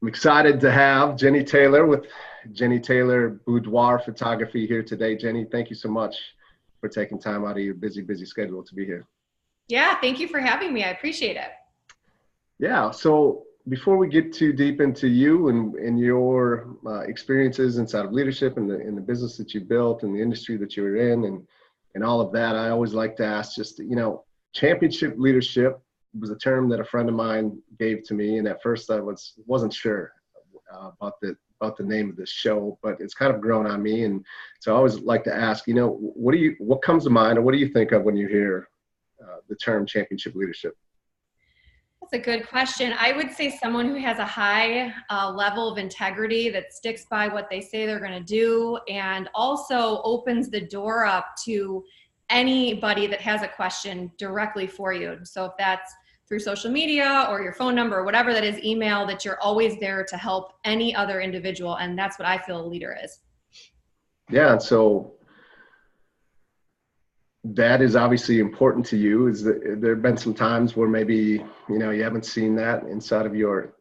I'm excited to have Jenny Taylor with Jenny Taylor Boudoir Photography here today. Jenny, thank you so much for taking time out of your busy schedule to be here. Yeah, thank you for having me. I appreciate it. Yeah, so before we get too deep into you and your experiences inside of leadership and the business that you built and the industry that you're in and all of that, I always like to ask just, championship leadership was a term that a friend of mine gave to me, and at first I wasn't sure about the name of the show, but it's kind of grown on me, and so I always like to ask, what comes to mind, or what do you think of when you hear the term championship leadership? That's a good question. I would say someone who has a high level of integrity, that sticks by what they say they're going to do, and also opens the door up to anybody that has a question directly for you. So if that's through social media or your phone number or whatever that is, email, that you're always there to help any other individual. And that's what I feel a leader is. Yeah, so that is obviously important to you. There have been some times where maybe you haven't seen that inside of your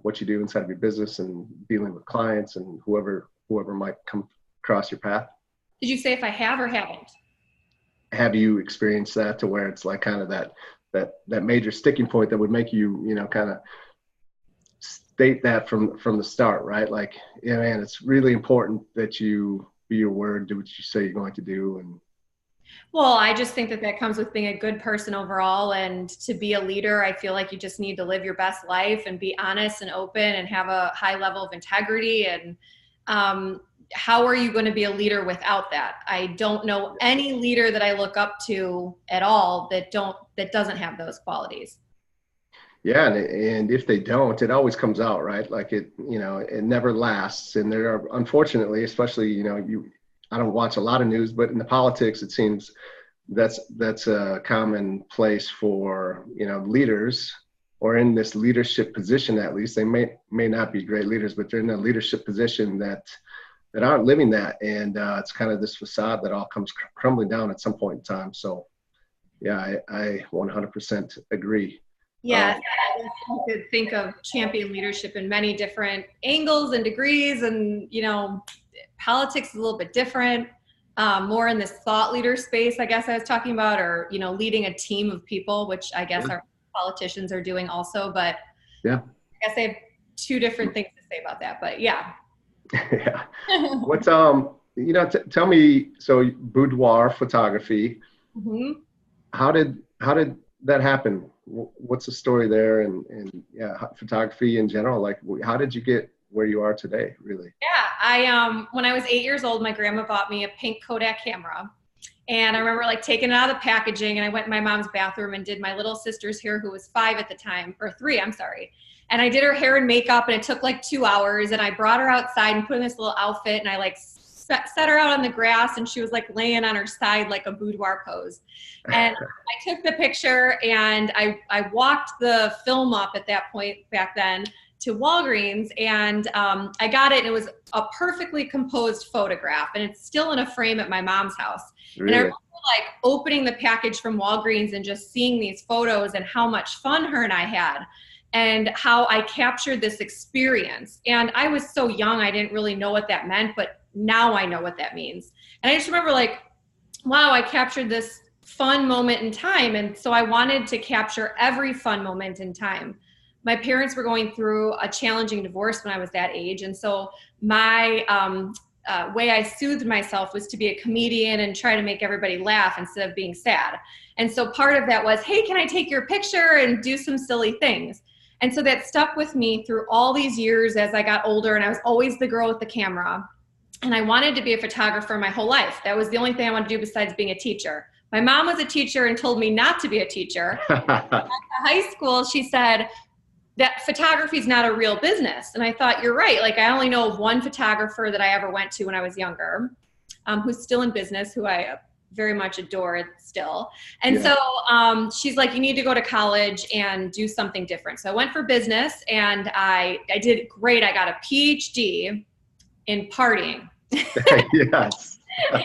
what you do inside of your business and dealing with clients and whoever might come across your path? Did you say if I have or haven't? Have you experienced that to where it's like kind of that major sticking point that would make you kind of state that from the start, right? Like, yeah, man, it's really important that you be your word, do what you say you're going to do. And well, I just think that comes with being a good person overall, and to be a leader, I feel like you just need to live your best life and be honest and open and have a high level of integrity. And how are you going to be a leader without that? I don't know any leader that I look up to at all that doesn't have those qualities. Yeah, and if they don't, it always comes out, right? Like it never lasts. And there are, unfortunately, especially, I don't watch a lot of news, but in the politics, it seems that's a common place for, leaders, or in this leadership position, at least. They may not be great leaders, but they're in a leadership position that aren't living that. And it's kind of this facade that all comes crumbling down at some point in time. So yeah, I 100% agree. Yeah, you could think of champion leadership in many different angles and degrees, and politics is a little bit different, more in this thought leader space, I guess I was talking about, or leading a team of people, which I guess our politicians are doing also. But yeah, I guess I have two different things to say about that. But yeah. Yeah. What's tell me, so boudoir photography. Mm-hmm. How did that happen? What's the story there? And yeah, photography in general, like how did you get where you are today, really? Yeah, I when I was 8 years old, my grandma bought me a pink Kodak camera. And I remember taking it out of the packaging, and I went in my mom's bathroom and did my little sister's hair, who was 5 at the time, or 3, I'm sorry. And I did her hair and makeup, and it took 2 hours, and I brought her outside and put in this little outfit, and I set her out on the grass, and she was laying on her side like a boudoir pose. And I took the picture, and I walked the film up at that point back then to Walgreens, and I got it, and it was a perfectly composed photograph, and it's still in a frame at my mom's house. Really? And I remember opening the package from Walgreens and just seeing these photos and how much fun her and I had, and how I captured this experience. And I was so young, I didn't really know what that meant, but now I know what that means. And I just remember wow, I captured this fun moment in time. And so I wanted to capture every fun moment in time. My parents were going through a challenging divorce when I was that age. And so my way I soothed myself was to be a comedian and try to make everybody laugh instead of being sad. And so part of that was, hey, can I take your picture, and do some silly things? And so that stuck with me through all these years as I got older, and I was always the girl with the camera. And I wanted to be a photographer my whole life. That was the only thing I wanted to do besides being a teacher. My mom was a teacher and told me not to be a teacher. At high school, she said that photography is not a real business. And I thought, you're right. I only know of one photographer that I ever went to when I was younger, who's still in business, who I very much adore still. And so she's like, you need to go to college and do something different. So I went for business, and I did great. I got a PhD in partying. Yes. I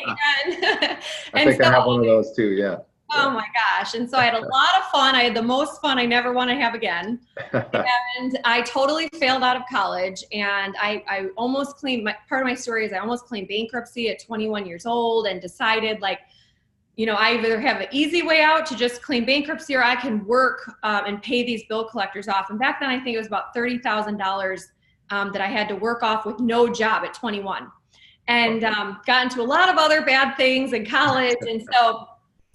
think I have one of those too. Yeah. Oh my gosh. And so I had a lot of fun. I had the most fun I never want to have again. And I totally failed out of college. And I almost claimed, part of my story is I almost claimed bankruptcy at 21 years old and decided like, I either have an easy way out to just claim bankruptcy or I can work and pay these bill collectors off. And back then I think it was about $30,000 that I had to work off with no job at 21. And got into a lot of other bad things in college. And so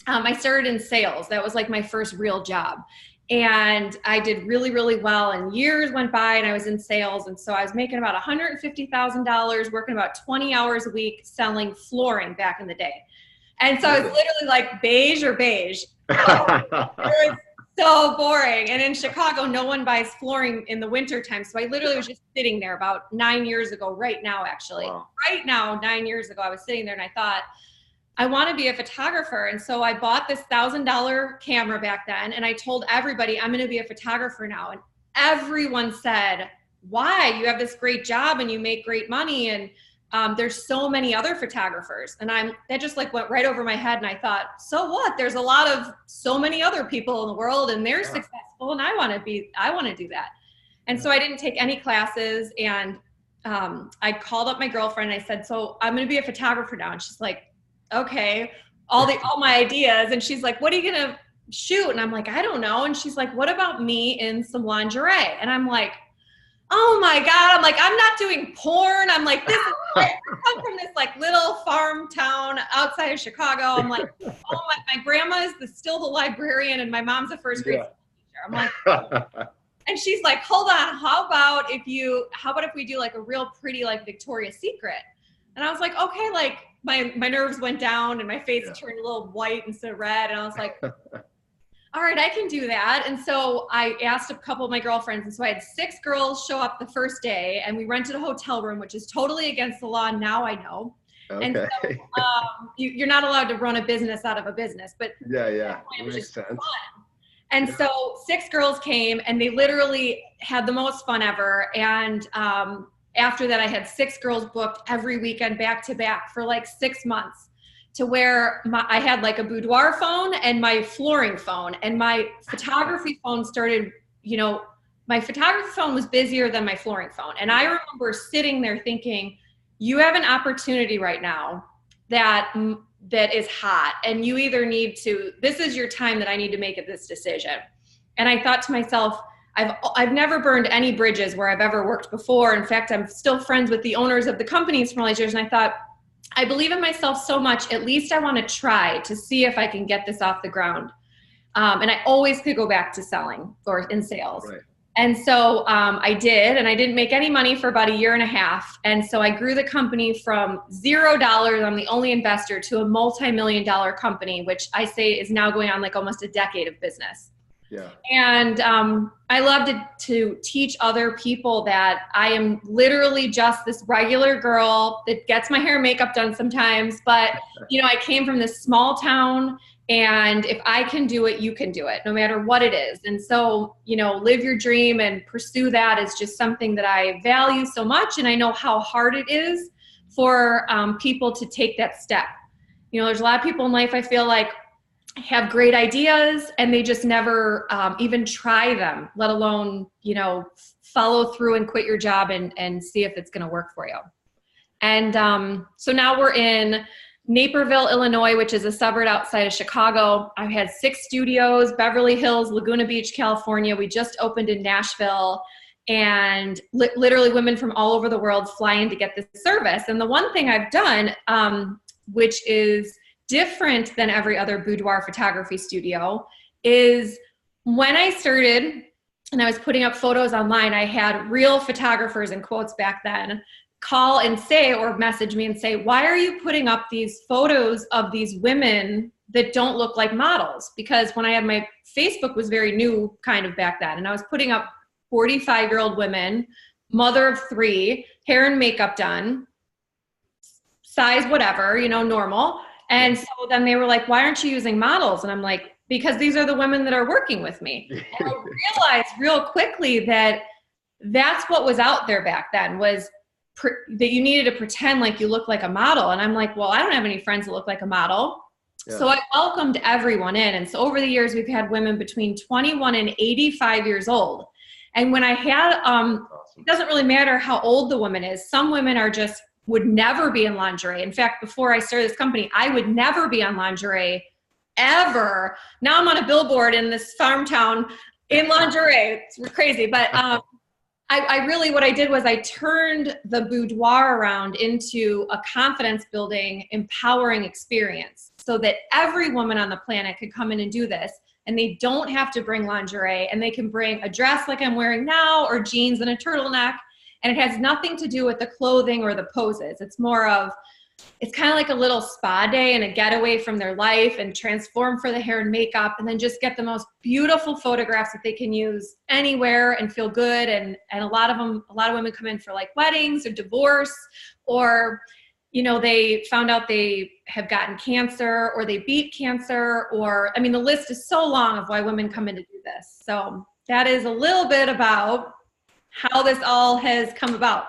I started in sales. That was like my first real job. And I did really, really well. And years went by and I was in sales. And so I was making about $150,000, working about 20 hours a week, selling flooring back in the day. And so I was literally like beige or beige. It was so boring. And in Chicago, no one buys flooring in the winter time. So I literally was just sitting there about 9 years ago, right now, actually. Wow. Right now, 9 years ago, I was sitting there and I thought, I want to be a photographer. And so I bought this $1,000 camera back then. And I told everybody, I'm going to be a photographer now. And everyone said, why? You have this great job and you make great money. And there's so many other photographers. And that just like went right over my head. And I thought, so what? There's a lot of so many other people in the world and they're successful. And I want to do that. And so I didn't take any classes. And I called up my girlfriend and I said, so I'm going to be a photographer now. And she's like, okay, all my ideas. And she's like, what are you going to shoot? And I'm like, I don't know. And she's like, what about me in some lingerie? And I'm like, oh my God. I'm like, I'm not doing porn. I'm like, this is I come from this like little farm town outside of Chicago. I'm like, oh my grandma is still the librarian and my mom's a first grade teacher. I'm like, and she's like, hold on, how about if we do like a real pretty like Victoria's Secret? And I was like, okay, like my nerves went down and my face turned a little white instead of red. And I was like, all right, I can do that. And so I asked a couple of my girlfriends. And so I had 6 girls show up the first day and we rented a hotel room, which is totally against the law. Now I know. Okay. And so you're not allowed to run a business out of a business, but it makes sense. Fun. And so 6 girls came and they literally had the most fun ever. And after that, I had 6 girls booked every weekend back to back for like 6 months. To where I had like a boudoir phone and my flooring phone, and my photography phone started, my photography phone was busier than my flooring phone. And I remember sitting there thinking, you have an opportunity right now that is hot, and you either this is your time that I need to make this decision. And I thought to myself, I've never burned any bridges where I've ever worked before. In fact, I'm still friends with the owners of the companies from all these years. And I thought, I believe in myself so much, at least I want to try to see if I can get this off the ground. And I always could go back to selling or in sales. Right. And so I did, and I didn't make any money for about 1.5 years. And so I grew the company from $0, I'm the only investor, to a multi-million-dollar company, which I say is now going on like almost a decade of business. Yeah. And I love to teach other people that I am literally just this regular girl that gets my hair and makeup done sometimes. But, I came from this small town, and if I can do it, you can do it, no matter what it is. And so, live your dream and pursue that is just something that I value so much. And I know how hard it is for people to take that step. There's a lot of people in life, I feel like, have great ideas and they just never even try them, let alone, follow through and quit your job and see if it's going to work for you. And so now we're in Naperville, Illinois, which is a suburb outside of Chicago. I've had 6 studios, Beverly Hills, Laguna Beach, California. We just opened in Nashville, and literally women from all over the world fly in to get this service. And the one thing I've done, which is different than every other boudoir photography studio, is when I started and I was putting up photos online, I had real photographers, in quotes back then, call and say, or message me and say, why are you putting up these photos of these women that don't look like models? Because when I had my Facebook was very new kind of back then, and I was putting up 45-year-old women, mother of 3, hair and makeup done, size whatever, normal. And so then they were like, why aren't you using models? And I'm like, because these are the women that are working with me. And I realized real quickly that that's what was out there back then, was that you needed to pretend like you look like a model. And I'm like, well, I don't have any friends that look like a model. Yeah. So I welcomed everyone in. And so over the years, we've had women between 21 and 85 years old. And when I had, Awesome. it doesn't really matter how old the woman is. Some women are just, would never be in lingerie. In fact, before I started this company, I would never be on lingerie ever. Now I'm on a billboard in this farm town in lingerie. It's crazy. But I really, what I did was I turned the boudoir around into a confidence building, empowering experience so that every woman on the planet could come in and do this. And they don't have to bring lingerie, and they can bring a dress like I'm wearing now, or jeans and a turtleneck. And it has nothing to do with the clothing or the poses. It's more of, it's kind of like a little spa day and a getaway from their life, and transform for the hair and makeup, and then just get the most beautiful photographs that they can use anywhere and feel good. And a lot of women come in for like weddings or divorce, or, you know, they found out they have gotten cancer, or they beat cancer, or, I mean, the list is so long of why women come in to do this. So that is a little bit about how this all has come about.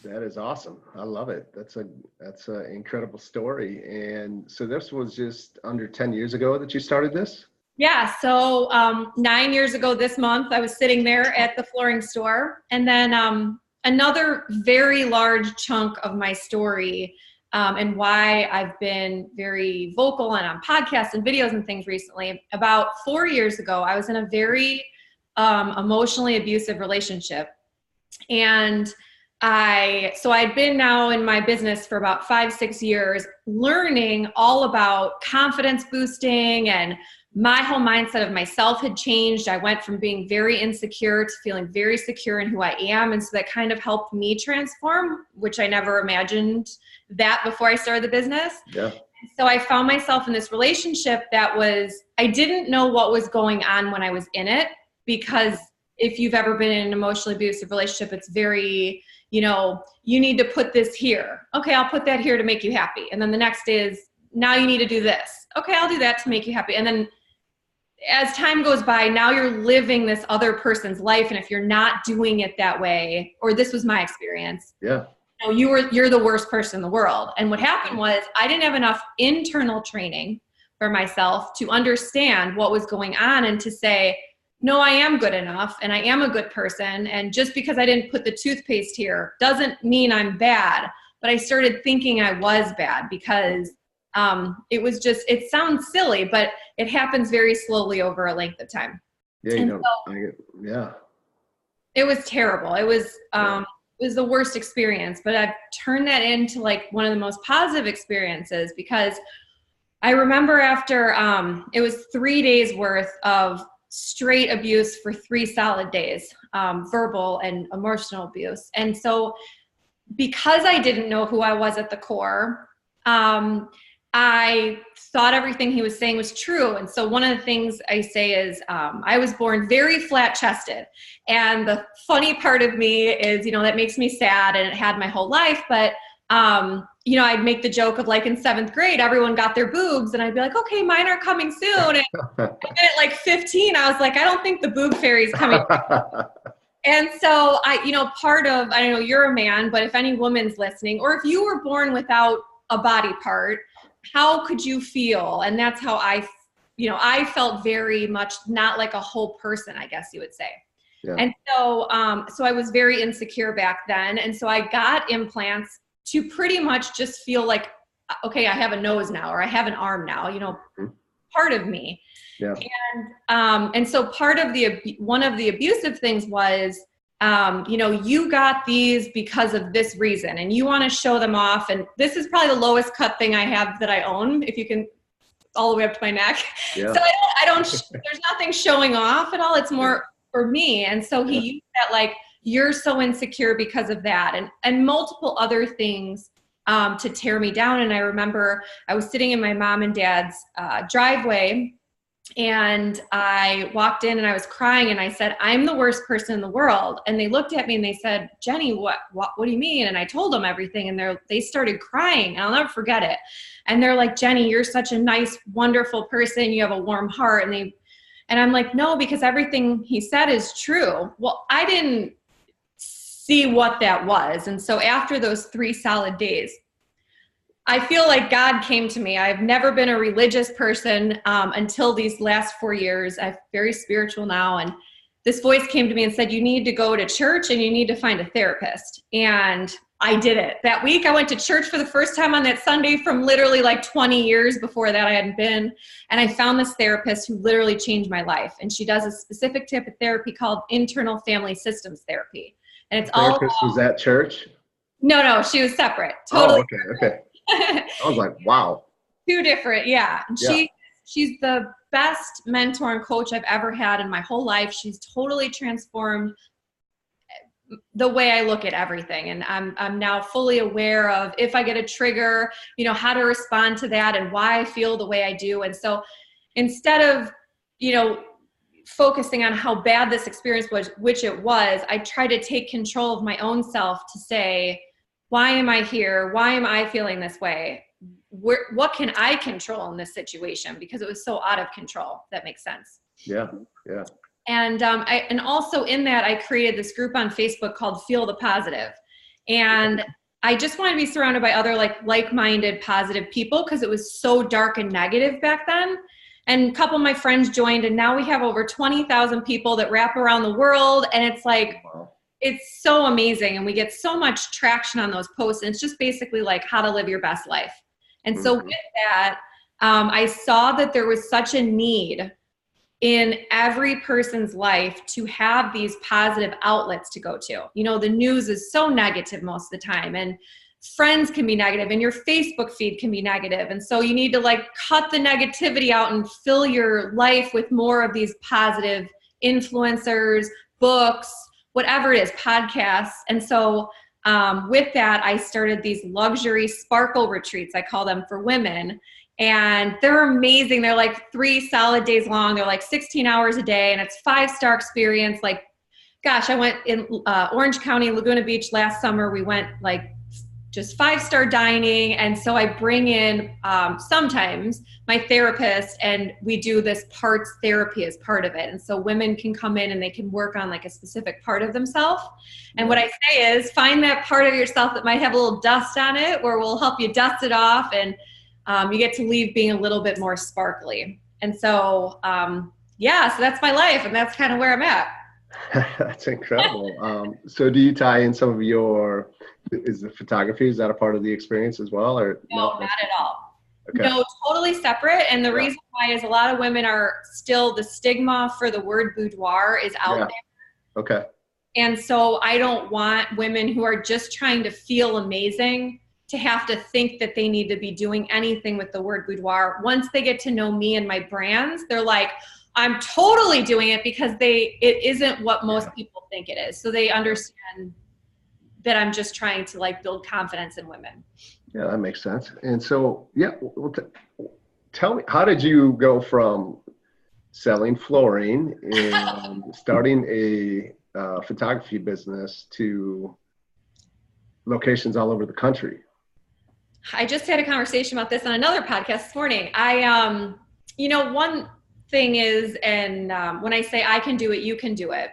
That is awesome. I love it. That's an incredible story. And so this was just under 10 years ago that you started this? Yeah. So 9 years ago this month, I was sitting there at the flooring store. And then another very large chunk of my story, and why I've been very vocal and on podcasts and videos and things recently. About 4 years ago, I was in a very emotionally abusive relationship. And I'd been now in my business for about 5-6 years, learning all about confidence boosting, and my whole mindset of myself had changed. I went from being very insecure to feeling very secure in who I am. And so that kind of helped me transform, which I never imagined that before I started the business. Yeah. So I found myself in this relationship that I didn't know what was going on when I was in it, because if you've ever been in an emotionally abusive relationship, it's very, you know, you need to put this here. Okay, I'll put that here to make you happy. And then the next is, now you need to do this. Okay, I'll do that to make you happy. And then as time goes by, now you're living this other person's life. And if you're not doing it that way, or this was my experience, yeah, you know, you're the worst person in the world. And what happened was I didn't have enough internal training for myself to understand what was going on, and to say, no, I am good enough, and I am a good person. And just because I didn't put the toothpaste here doesn't mean I'm bad. But I started thinking I was bad, because it was just, it sounds silly, but it happens very slowly over a length of time. Yeah, you know, yeah. It was terrible. It was the worst experience, but I've turned that into like one of the most positive experiences, because I remember after, it was 3 days worth of straight abuse for 3 solid days, verbal and emotional abuse. And so because I didn't know who I was at the core, I thought everything he was saying was true. And so one of the things I say is, I was born very flat chested. And the funny part of me is, you know, that makes me sad, and it had my whole life. But, you know, I'd make the joke of like in 7th grade, everyone got their boobs, and I'd be like, okay, mine are coming soon. And at like 15, I was like, I don't think the boob fairy's coming. And so you know, part of, I don't know, you're a man, but if any woman's listening, or if you were born without a body part, how could you feel? And that's how I felt very much not like a whole person, I guess you would say. Yeah. And so, so I was very insecure back then. And so I got implants to pretty much just feel like, okay, I have a nose now, or I have an arm now, you know, part of me. Yeah. And so part of one of the abusive things was, you know, you got these because of this reason, and you want to show them off. And this is probably the lowest cut thing I have that I own, if you can, all the way up to my neck. Yeah. So I don't, there's nothing showing off at all. It's more for me. And so he used that, like, you're so insecure because of that, and multiple other things to tear me down. And I remember I was sitting in my mom and dad's driveway, and I walked in and I was crying, and I said, I'm the worst person in the world. And they looked at me and they said, Jenny, what do you mean? And I told them everything, and they started crying, and I'll never forget it. And they're like, Jenny, you're such a nice, wonderful person. You have a warm heart. And I'm like, no, because everything he said is true. Well, I didn't see what that was. And so after those 3 solid days, I feel like God came to me. I've never been a religious person until these last 4 years. I'm very spiritual now. And this voice came to me and said, you need to go to church and you need to find a therapist. And I did it. That week I went to church for the first time on that Sunday from literally like 20 years before that I hadn't been. And I found this therapist who literally changed my life. And she does a specific type of therapy called internal family systems therapy. And it's all Therapist was at church? No, she was separate. Totally. Oh, okay. I was like, wow. Two different, yeah. And Yeah. she's the best mentor and coach I've ever had in my whole life. She's totally transformed the way I look at everything. And I'm now fully aware of if I get a trigger, how to respond to that and why I feel the way I do. And so instead of, focusing on how bad this experience was, which it was, I try to take control of my own self to say, why am I here? Why am I feeling this way? What can I control in this situation? Because it was so out of control. That makes sense. Yeah. And and also in that, I created this group on Facebook called Feel the Positive. And I just wanted to be surrounded by other like-minded positive people because it was so dark and negative back then. And a couple of my friends joined, and now we have over 20,000 people that wrap around the world. And it's like, wow. It's so amazing. And we get so much traction on those posts. And it's just basically like how to live your best life. And so with that, I saw that there was such a need in every person's life to have these positive outlets to go to. The news is so negative most of the time, and friends can be negative, and your Facebook feed can be negative. And so you need to cut the negativity out and fill your life with more of these positive influencers, books, whatever it is, podcasts. And so with that, I started these luxury sparkle retreats, I call them, for women. And they're amazing. They're like 3 solid days long. They're like 16 hours a day, and it's 5-star experience. I went in Orange County, Laguna Beach last summer. We went just 5-star dining. And so I bring in sometimes my therapist, and we do this parts therapy as part of it. And so women can come in and they can work on a specific part of themselves. And what I say is find that part of yourself that might have a little dust on it, where we'll help you dust it off, and you get to leave being a little bit more sparkly. And so, so that's my life, and that's kind of where I'm at. That's incredible. So do you tie in some of is the photography, is that a part of the experience as well? Or no, not at all. Okay. No, totally separate. And the reason why is a lot of women are still, the stigma for the word boudoir is out there. Okay. And so I don't want women who are just trying to feel amazing to have to think that they need to be doing anything with the word boudoir. Once they get to know me and my brands, they're like, I'm totally doing it because it isn't what most people think it is. So they understand that I'm just trying to build confidence in women. Yeah, that makes sense. And so, tell me, how did you go from selling flooring and starting a photography business to locations all over the country? I just had a conversation about this on another podcast this morning. One thing is, and when I say I can do it, you can do it,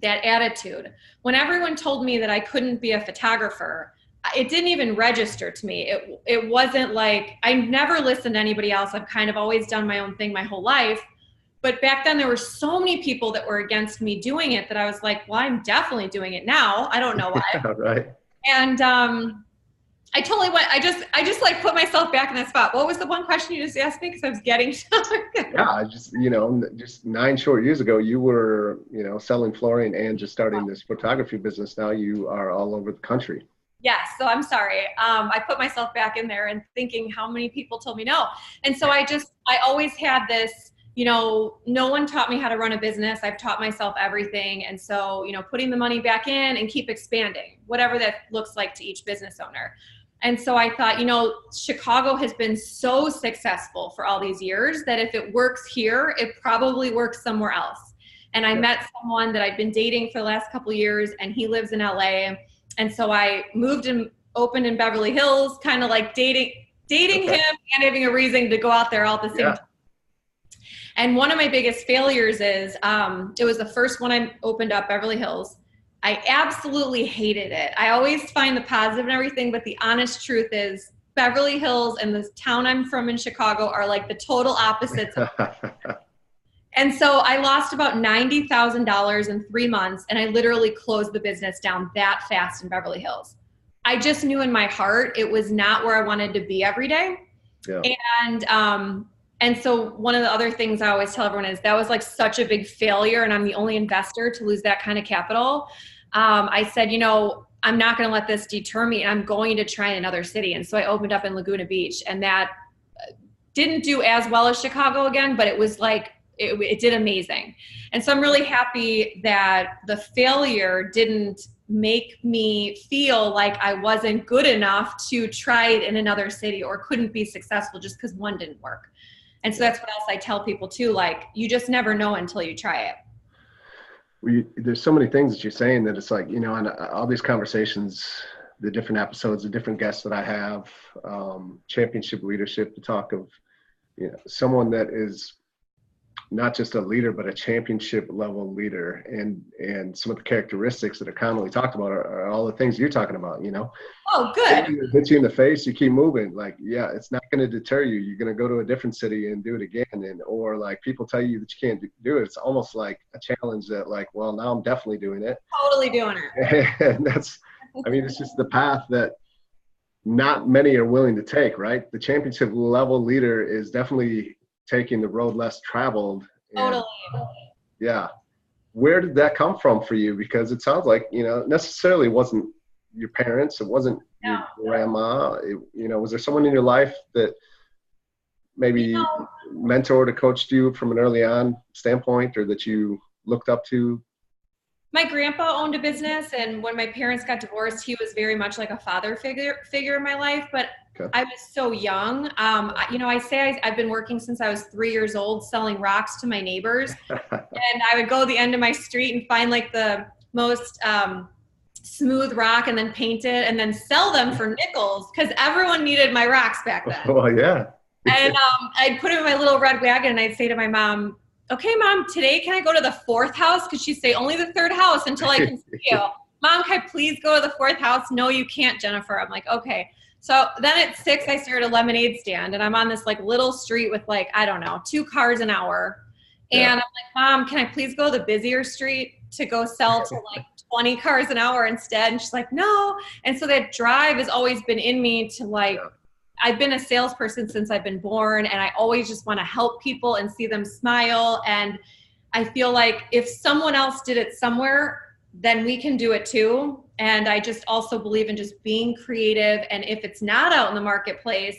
that attitude. When everyone told me that I couldn't be a photographer, it didn't even register to me. It wasn't I never listened to anybody else. I've kind of always done my own thing my whole life. But back then there were so many people that were against me doing it that I was like, well, I'm definitely doing it now. I don't know why. Right. And I totally went, I just put myself back in that spot. What was the one question you just asked me? Because I was getting just 9 short years ago, you were, selling flooring and just starting this photography business. Now you are all over the country. Yes. So I'm sorry. I put myself back in there and thinking how many people told me no. And so I always had this, no one taught me how to run a business. I've taught myself everything. And so, putting the money back in and keep expanding, whatever that looks like to each business owner. And so I thought, Chicago has been so successful for all these years that if it works here, it probably works somewhere else. And I met someone that I'd been dating for the last couple of years, and he lives in LA. And so I moved and opened in Beverly Hills, kind of dating him and having a reason to go out there all at the same time. And one of my biggest failures is, it was the first one I opened up, Beverly Hills. I absolutely hated it. I always find the positive in everything, but the honest truth is Beverly Hills and the town I'm from in Chicago are like the total opposites. And so I lost about $90,000 in 3 months, and I literally closed the business down that fast in Beverly Hills. I just knew in my heart it was not where I wanted to be every day. Yeah. And so one of the other things I always tell everyone is that was like such a big failure, and I'm the only investor to lose that kind of capital. I said, you know, I'm not going to let this deter me. I'm going to try in another city. And so I opened up in Laguna Beach, and that didn't do as well as Chicago again, but it was like, it did amazing. And so I'm really happy that the failure didn't make me feel like I wasn't good enough to try it in another city or couldn't be successful just because one didn't work. And so that's what else I tell people too, like, you just never know until you try it. There's so many things that you're saying that it's like, you know, and all these conversations, the different episodes, the different guests that I have, championship leadership, the talk of, you know, someone that is not just a leader, but a championship level leader. And some of the characteristics that are commonly talked about are all the things you're talking about, you know. Oh, good. Hit you in the face, you keep moving. Like, yeah, it's not going to deter you. You're going to go to a different city and do it again. Or like people tell you that you can't do it. It's almost like a challenge that like, well, now I'm definitely doing it. Totally doing it. And it's just the path that not many are willing to take, right? The championship level leader is definitely taking the road less traveled. Totally. Yeah. Where did that come from for you? Because it sounds like, you know, necessarily wasn't your parents. It wasn't your grandma. You know, was there someone in your life that maybe mentored or coached you from an early on standpoint, or that you looked up to? My grandpa owned a business, and when my parents got divorced, he was very much like a father figure in my life, but okay. I was so young. You know, I say I've been working since I was 3 years old, selling rocks to my neighbors. And I would go to the end of my street and find like the most smooth rock and then paint it and then sell them for nickels, because everyone needed my rocks back then. Well, yeah. And I'd put them in my little red wagon, and I'd say to my mom, okay, Mom, today can I go to the 4th house? Because she'd say, only the 3rd house until I can see you. Mom, can I please go to the 4th house? No, you can't, Jennifer. I'm like, okay. So then at 6, I started a lemonade stand, and I'm on this like little street with like, I don't know, 2 cars an hour. And I'm like, Mom, can I please go to the busier street to go sell to like 20 cars an hour instead? And she's like, no. And so that drive has always been in me to like, I've been a salesperson since I've been born, and I always just want to help people and see them smile. And I feel like if someone else did it somewhere, then we can do it too. And I just also believe in just being creative. And if it's not out in the marketplace,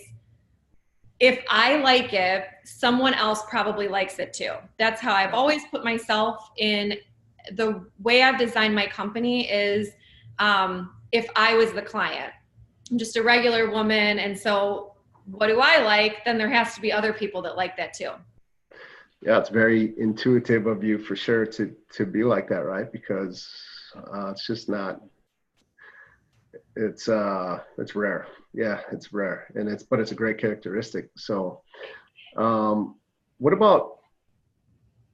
if I like it, someone else probably likes it too. That's how I've always put myself in. The way I've designed my company is if I was the client. I'm just a regular woman, and so what do I like? Then there has to be other people that like that too. Yeah, it's very intuitive of you for sure to be like that, right? Because it's just not. It's rare. Yeah, it's rare, and but it's a great characteristic. So, what about?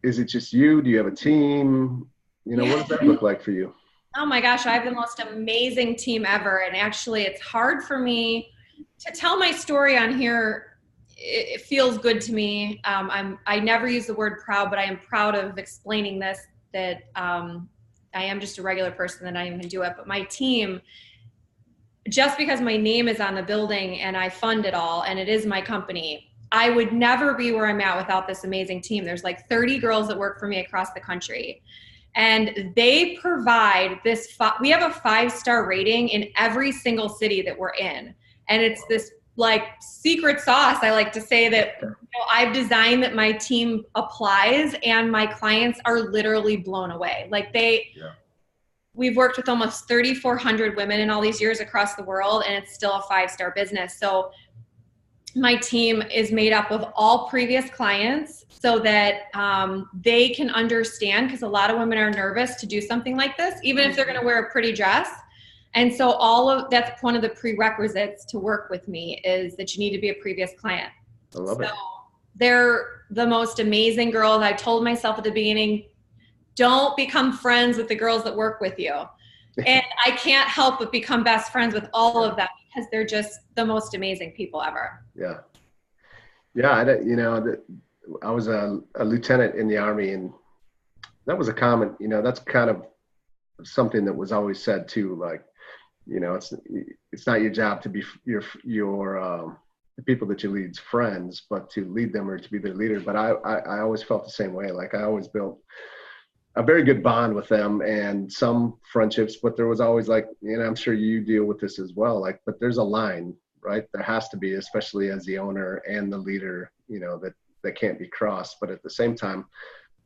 Is it just you? Do you have a team? You know, what does that look like for you? Oh my gosh, I have the most amazing team ever. And actually, it's hard for me to tell my story on here. It feels good to me. I never use the word proud, but I am proud of explaining this, that I am just a regular person, that I even do it. But my team, just because my name is on the building and I fund it all and it is my company, I would never be where I'm at without this amazing team. There's like 30 girls that work for me across the country. And they provide this, we have a 5-star rating in every single city that we're in. And it's this like secret sauce, I like to say, that I've designed that my team applies, and my clients are literally blown away. Like we've worked with almost 3,400 women in all these years across the world, and it's still a 5-star business. So my team is made up of all previous clients, so that they can understand, because a lot of women are nervous to do something like this, even if they're going to wear a pretty dress. And so that's one of the prerequisites to work with me, is that you need to be a previous client. I love it. They're the most amazing girls. I told myself at the beginning, don't become friends with the girls that work with you. And I can't help but become best friends with all of them because they're just the most amazing people ever. Yeah. Yeah. I was a lieutenant in the Army, and that was a common, that's kind of something that was always said too. Like, it's not your job to be the people that you lead's friends, but to lead them or to be their leader. But I always felt the same way. Like, I always built a very good bond with them and some friendships, but there was always, like, I'm sure you deal with this as well. Like, but there's a line, right? There has to be, especially as the owner and the leader, that can't be crossed. But at the same time,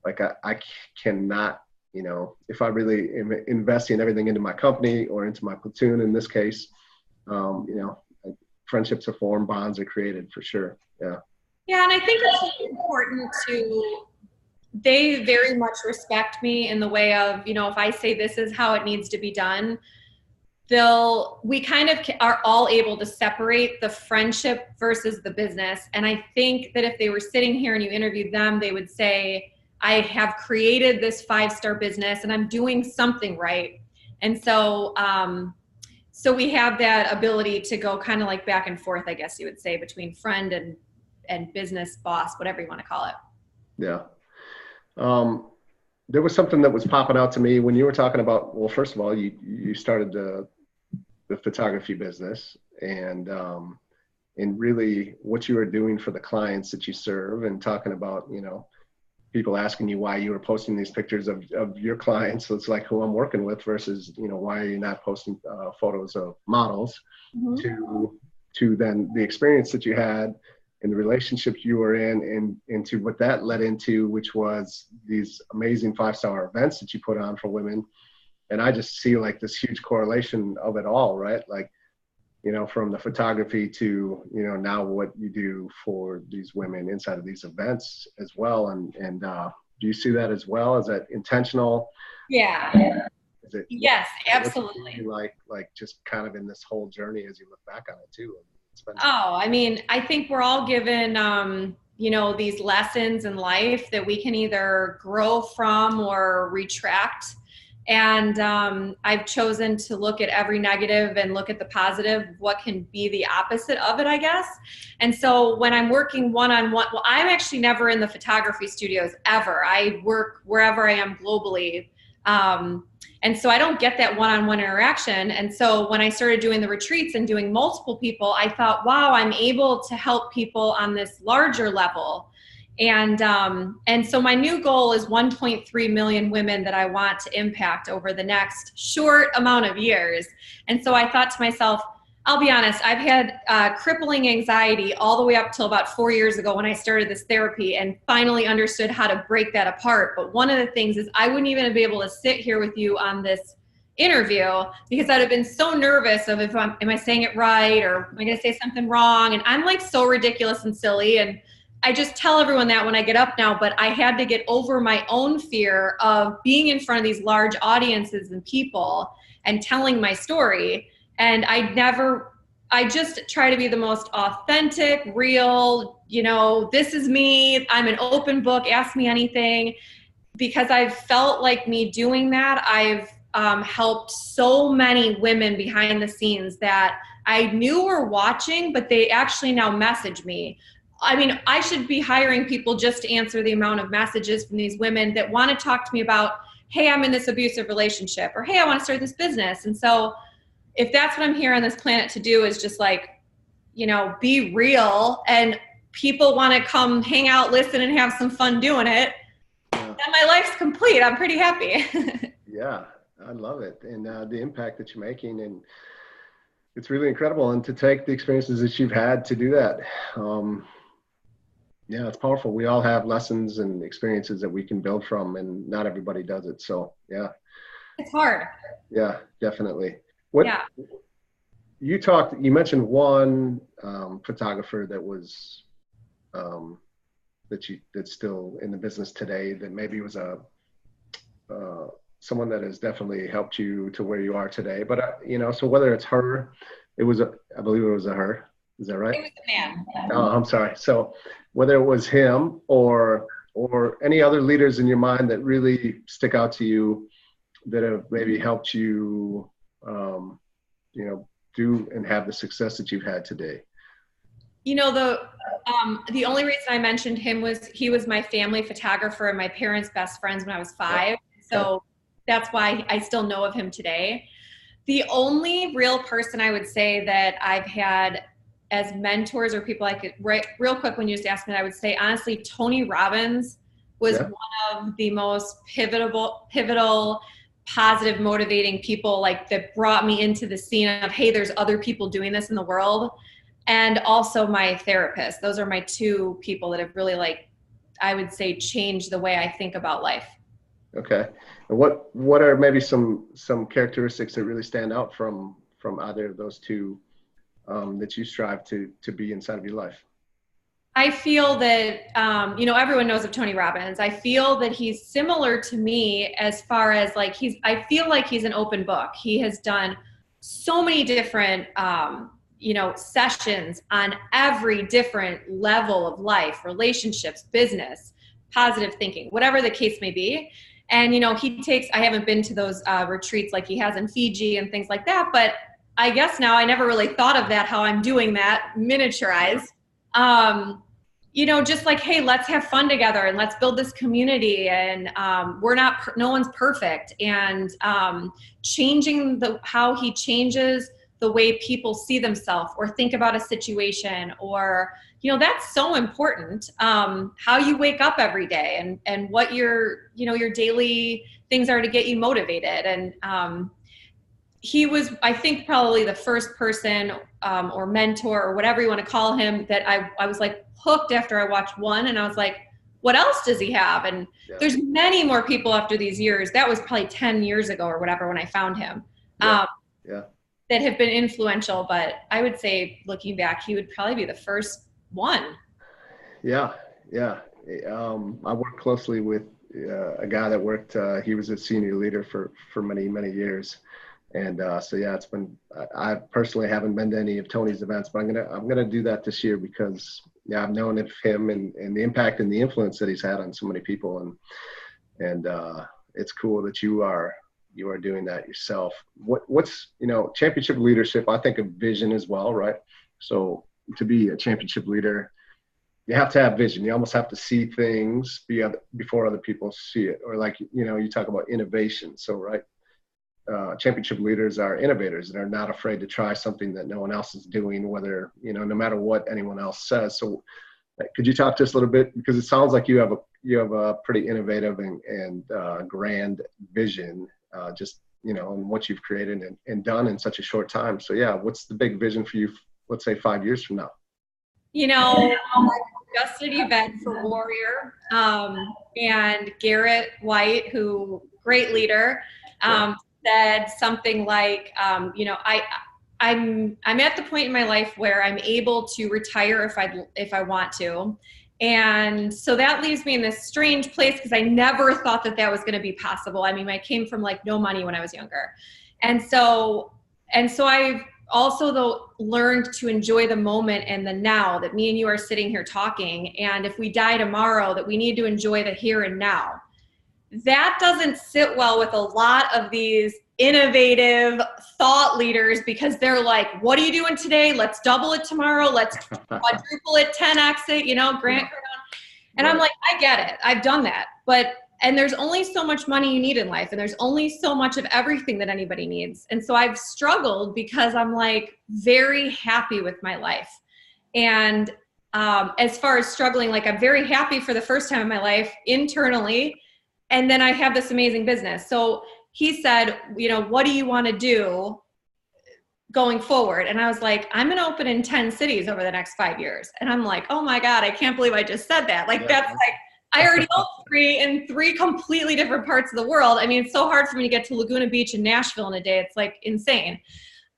like, I cannot, if I really am investing everything into my company or into my platoon in this case, friendships are formed, bonds are created for sure. Yeah. Yeah, and I think it's important they very much respect me in the way of, if I say this is how it needs to be done, we kind of are all able to separate the friendship versus the business. And I think that if they were sitting here and you interviewed them, they would say, I have created this 5-star business and I'm doing something right. And so, so we have that ability to go kind of like back and forth, I guess you would say, between friend and business boss, whatever you want to call it. Yeah. There was something that was popping out to me when you were talking about, well, first of all, you started the photography business, and really what you were doing for the clients that you serve, and talking about, people asking you why you were posting these pictures of your clients. So it's like, who I'm working with versus, why are you not posting photos of models, mm-hmm. to then the experience that you had and the relationship you were in, and into what that led into, which was these amazing 5-star events that you put on for women. And I just see like this huge correlation of it all, right? Like, from the photography to, now what you do for these women inside of these events as well. And do you see that as well? Is that intentional? Yeah. Yes, absolutely. Like just kind of in this whole journey as you look back on it too. I mean, I think we're all given, these lessons in life that we can either grow from or retract. And I've chosen to look at every negative and look at the positive, what can be the opposite of it, I guess. And so when I'm working one-on-one, well, I'm actually never in the photography studios ever. I work wherever I am globally. And so I don't get that one-on-one interaction. And so when I started doing the retreats and doing multiple people, I thought, wow, I'm able to help people on this larger level. And so my new goal is 1.3 million women that I want to impact over the next short amount of years. And so I thought to myself, I'll be honest, I've had crippling anxiety all the way up till about 4 years ago when I started this therapy and finally understood how to break that apart. But one of the things is I wouldn't even be able to sit here with you on this interview because I'd have been so nervous of am I saying it right, or am I going to say something wrong? And I'm like so ridiculous and silly. And I just tell everyone that when I get up now, but I had to get over my own fear of being in front of these large audiences and people and telling my story. And I just try to be the most authentic, real, this is me. I'm an open book, ask me anything. Because I've felt like me doing that, I've helped so many women behind the scenes that I knew were watching, but they actually now message me. I mean, I should be hiring people just to answer the amount of messages from these women that want to talk to me about, hey, I'm in this abusive relationship, or hey, I want to start this business. And so if that's what I'm here on this planet to do, is just like, be real, and people want to come hang out, listen, and have some fun doing it, then my life's complete. I'm pretty happy. Yeah, I love it. And the impact that you're making, and it's really incredible. And to take the experiences that you've had to do that. Yeah, it's powerful. We all have lessons and experiences that we can build from, and not everybody does it. So yeah. It's hard. Yeah, definitely. You mentioned one photographer that was that's still in the business today, that maybe was someone that has definitely helped you to where you are today. But so whether it's her, I believe it was a her. Is that right? It was a man. Oh, I'm sorry. So whether it was him or any other leaders in your mind that really stick out to you, that have maybe helped you, you know, do and have the success that you've had today? You know, the only reason I mentioned him was he was my family photographer and my parents' best friends when I was Yeah. 5. Okay. So that's why I still know of him today. The only real person I would say that I've had as mentors or people I could, right, real quick, when you just asked me, I would say honestly, Tony Robbins was Yeah. one of the most pivotal, positive, motivating people, like, that brought me into the scene of, hey, there's other people doing this in the world. And also my therapist. Those are my 2 people that have really, like, I would say, changed the way I think about life. Okay. And what are maybe some characteristics that really stand out from either of those two, that you strive to be inside of your life? I feel that, you know, everyone knows of Tony Robbins. I feel that he's similar to me as far as, like, I feel like he's an open book. He has done so many different, you know, sessions on every different level of life, relationships, business, positive thinking, whatever the case may be. And, you know, I haven't been to those retreats like he has in Fiji and things like that, but I guess now I never really thought of that, how I'm doing that miniaturized. Um, you know, just like, hey, let's have fun together and let's build this community. And no one's perfect. And changing how he changes the way people see themselves or think about a situation, or, you know, that's so important. How you wake up every day, and what your daily things are to get you motivated. And he was, I think, probably the first person, or mentor, or whatever you want to call him, that I was like hooked after I watched one, and I was like, what else does he have? And Yeah. there's many more people after these years. That was probably 10 years ago or whatever when I found him, Yeah. Yeah. that have been influential. But I would say, looking back, he would probably be the first one. Yeah. Yeah. I worked closely with a guy that worked. He was a senior leader for many years, and so yeah, it's been. I personally haven't been to any of Tony's events, but I'm gonna do that this year, because yeah, I've known of him and the impact and the influence that he's had on so many people, and it's cool that you are doing that yourself. What's, you know, championship leadership? I think of vision as well, right? So to be a championship leader, you have to have vision. You almost have to see things before other people see it. Or, like, you know, you talk about innovation. So, right, championship leaders are innovators and are not afraid to try something that no one else is doing, whether, you know, no matter what anyone else says. So could you talk to us a little bit, because it sounds like you have a pretty innovative and grand vision, just, you know, and what you've created and done in such a short time. So yeah, what's the big vision for you, let's say 5 years from now? You know, I just did an event for Warrior, and Garrett White, who, great leader, said something like, you know, I'm at the point in my life where I'm able to retire if I want to. And so that leaves me in this strange place, because I never thought that was going to be possible. I mean, I came from, like, no money when I was younger. And so I've also, though, learned to enjoy the moment and the now, that me and you are sitting here talking. And if we die tomorrow, that we need to enjoy the here and now. That doesn't sit well with a lot of these innovative thought leaders, because they're like, what are you doing today? Let's double it tomorrow. Let's quadruple it, 10x it, you know, Grant Cardone. And I'm like, I get it. I've done that. And there's only so much money you need in life, and there's only so much of everything that anybody needs. And so I've struggled, because I'm, like, very happy with my life. And as far as struggling, like, I'm very happy for the first time in my life internally. And then I have this amazing business. So he said, you know, what do you want to do going forward? And I was like, I'm going to open in 10 cities over the next 5 years. And I'm like, oh my God, I can't believe I just said that. Like, that's like, I already own 3 in 3 completely different parts of the world. I mean, it's so hard for me to get to Laguna Beach and Nashville in a day. It's, like, insane.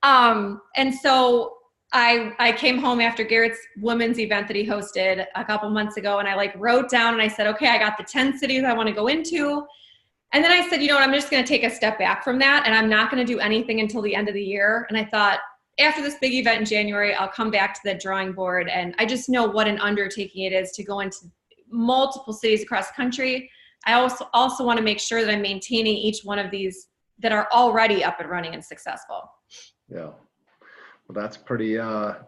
And so I came home after Garrett's women's event that he hosted a couple months ago, and I, like, wrote down, and I said, okay, I got the 10 cities I want to go into. And then I said, you know what, I'm just going to take a step back from that, and I'm not going to do anything until the end of the year. And I thought, after this big event in January, I'll come back to the drawing board. And I just know what an undertaking it is to go into multiple cities across the country, I also want to make sure that I'm maintaining each one of these that are already up and running and successful. Yeah. Well, that's pretty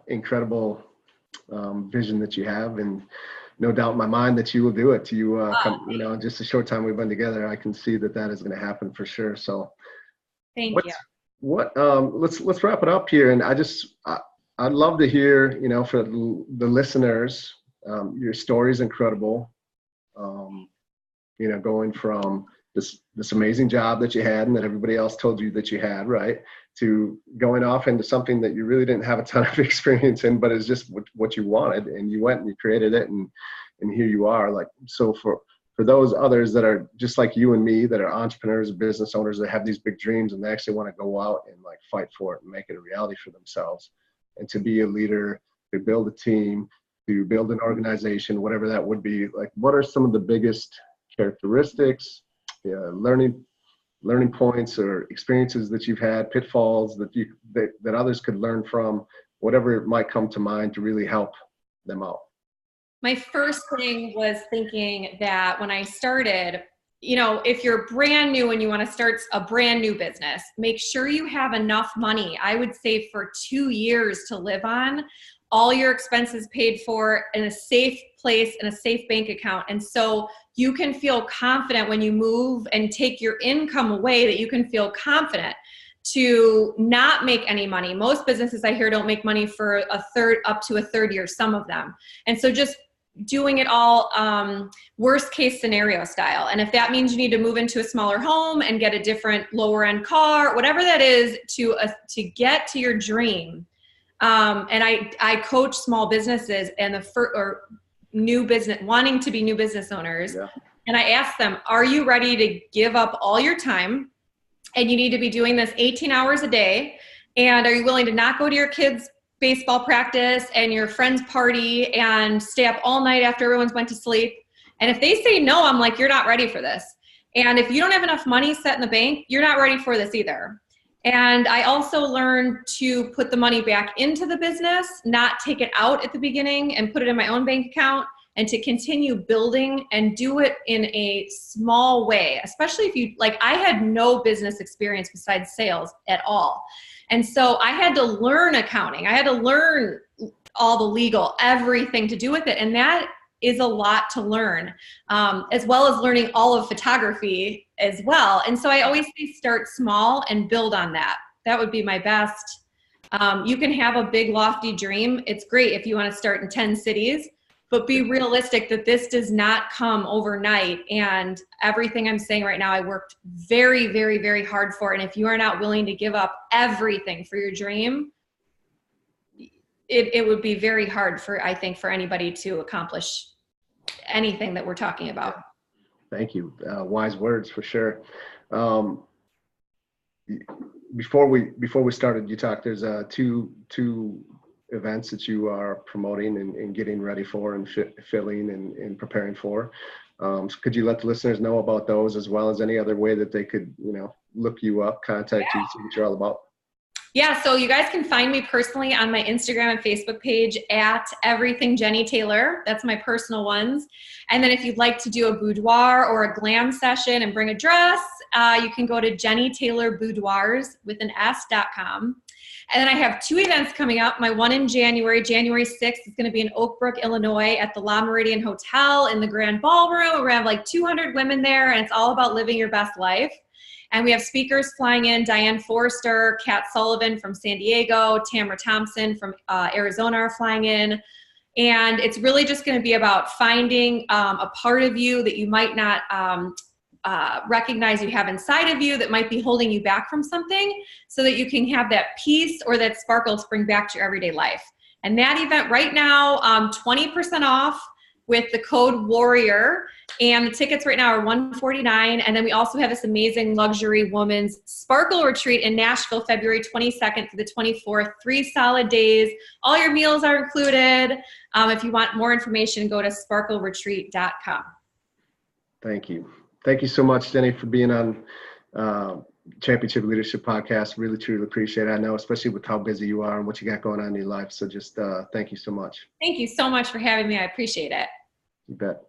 incredible vision that you have, and no doubt in my mind that you will do it. Just a short time we've been together, I can see that is going to happen for sure. So thank you. Let's wrap it up here. And I'd love to hear, for the listeners, your story is incredible. Going from this amazing job that you had and that everybody else told you that you had, right, to going off into something that you really didn't have a ton of experience in, but it's just what you wanted, and you went and you created it, and here you are. Like, so for those others that are just like you and me, that are entrepreneurs, business owners, that have these big dreams and they actually want to go out and like fight for it and make it a reality for themselves, and to be a leader, to build a team, to build an organization, whatever that would be, like, what are some of the biggest characteristics, learning points or experiences that you've had, pitfalls that others could learn from, whatever it might come to mind to really help them out? My first thing was thinking that when I started, if you're brand new and you want to start a brand new business, make sure you have enough money. I would say for 2 years to live on, all your expenses paid for, in a safe place, in a safe bank account. And so you can feel confident when you move and take your income away, that you can feel confident to not make any money. Most businesses I hear don't make money for up to a third year, some of them. And so just doing it all worst case scenario style. And if that means you need to move into a smaller home and get a different lower end car, whatever that is, to get to your dream. And I coach small businesses and wanting to be new business owners. Yeah. And I ask them, are you ready to give up all your time? And you need to be doing this 18 hours a day. And are you willing to not go to your kids' baseball practice and your friend's party and stay up all night after everyone's went to sleep? And if they say no, I'm like, you're not ready for this. And if you don't have enough money set in the bank, you're not ready for this either. And I also learned to put the money back into the business, not take it out at the beginning and put it in my own bank account, and to continue building and do it in a small way, especially if I had no business experience besides sales at all. And so I had to learn accounting. I had to learn all the legal, everything to do with it. And that is a lot to learn, as well as learning all of photography as well. And so I always say start small and build on that. That would be my best. You can have a big lofty dream. It's great if you want to start in 10 cities, but be realistic that this does not come overnight. And everything I'm saying right now, I worked very, very, very hard for. And if you are not willing to give up everything for your dream, it would be very hard for anybody to accomplish anything that we're talking about. Thank you. Wise words for sure. Before we started, you talked, there's two events that you are promoting and getting ready for and filling and preparing for. So could you let the listeners know about those, as well as any other way that they could, look you up, contact you, see what you're all about? Yeah, so you guys can find me personally on my Instagram and Facebook page at Everything Jenny Taylor. That's my personal ones. And then if you'd like to do a boudoir or a glam session and bring a dress, you can go to JennyTaylorBoudoirs.com. And then I have 2 events coming up. My one in January 6th, is going to be in Oak Brook, Illinois at the La Meridian Hotel in the Grand Ballroom. We're going to have like 200 women there, and it's all about living your best life. And we have speakers flying in: Diane Forrester, Kat Sullivan from San Diego, Tamara Thompson from Arizona are flying in. And it's really just going to be about finding a part of you that you might not recognize you have inside of you, that might be holding you back from something, so that you can have that peace or that sparkle to bring back to your everyday life. And that event right now, 20% off with the code WARRIOR. And the tickets right now are $149. And then we also have this amazing luxury women's sparkle retreat in Nashville, February 22nd to the 24th, 3 solid days. All your meals are included. If you want more information, go to sparkleretreat.com. Thank you. Thank you so much, Jenny, for being on Championship Leadership Podcast. Really, truly appreciate it. I know, especially with how busy you are and what you got going on in your life. So just thank you so much. Thank you so much for having me. I appreciate it. You bet.